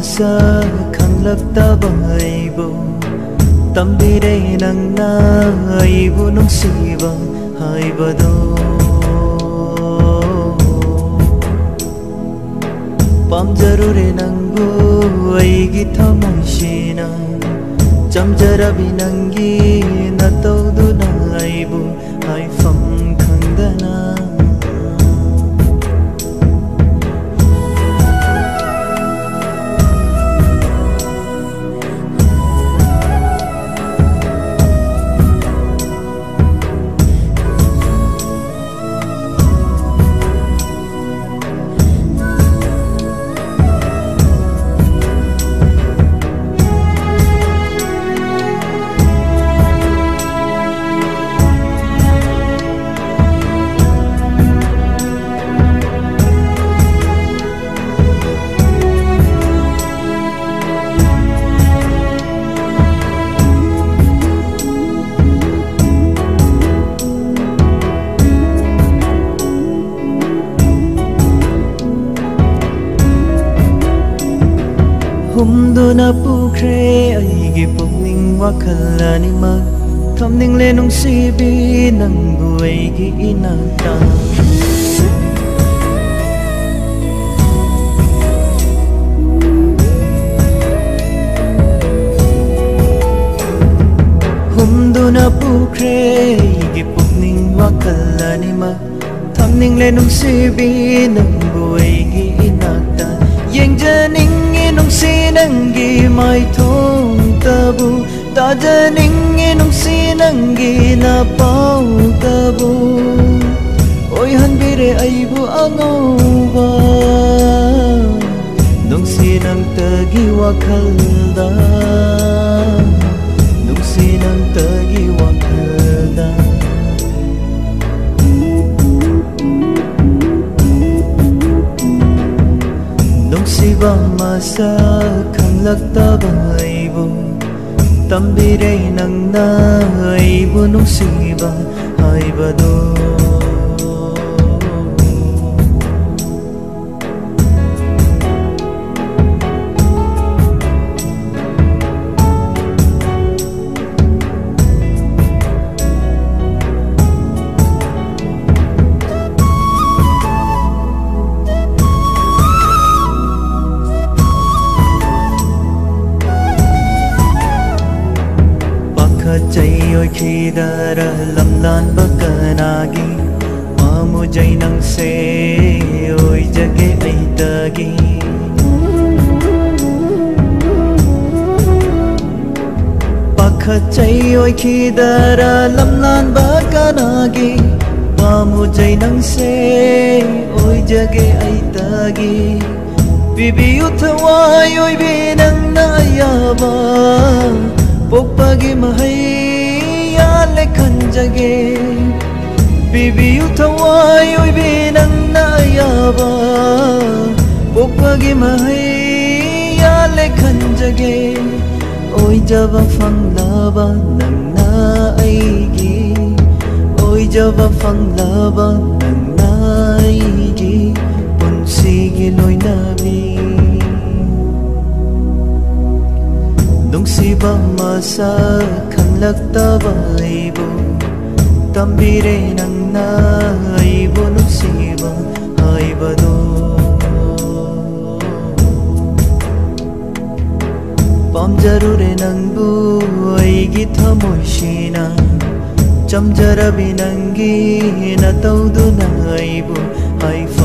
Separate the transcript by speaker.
Speaker 1: masa khanglaktaba aibu tambire nangna aibu nungsiba haibado pamjarure nangbu aigi thamoisina chamjarabi nangi natauduna aibu haifam khangdana humduna pukre aigi pukning wakhal animak thamning le nungsibi nangbu aigi inakta humduna pukre aigi pukning wakhal animak thamning le nungsibi nangbu aigi inakta yengjaning nungsi nangi mai thong tabu tajaning nungsi nangi na pau tabu oi hanbire aibu angauba nungsi nang tagi wakhalda nungsi nang tagi wakhalda nungsiba masa khanglaktaba aibu tambire nangna aibu nungsiba haibado chai oi khidara lamlan bakanagi mamu jai nang se oi jage aitagi pakha chai oi khidara lamlan bakanagi mamu jai nang se oi jage aitagi bibi uthwai oi binang na yaba pokpagi mahaya lekhan jage bibi uthawai oi binang na yaba pokpagi mahaya lekhan jage oi jaba fanglaba nangna aigi oi jaba fanglaba nangna aigi punsigi loinabi nungsiba masa khanglaktaba aibu tambire nangna aibu nungsiba haibado pamjarure nangbu aigi thamoisina chamjarabi nangi natauduna aibu haifam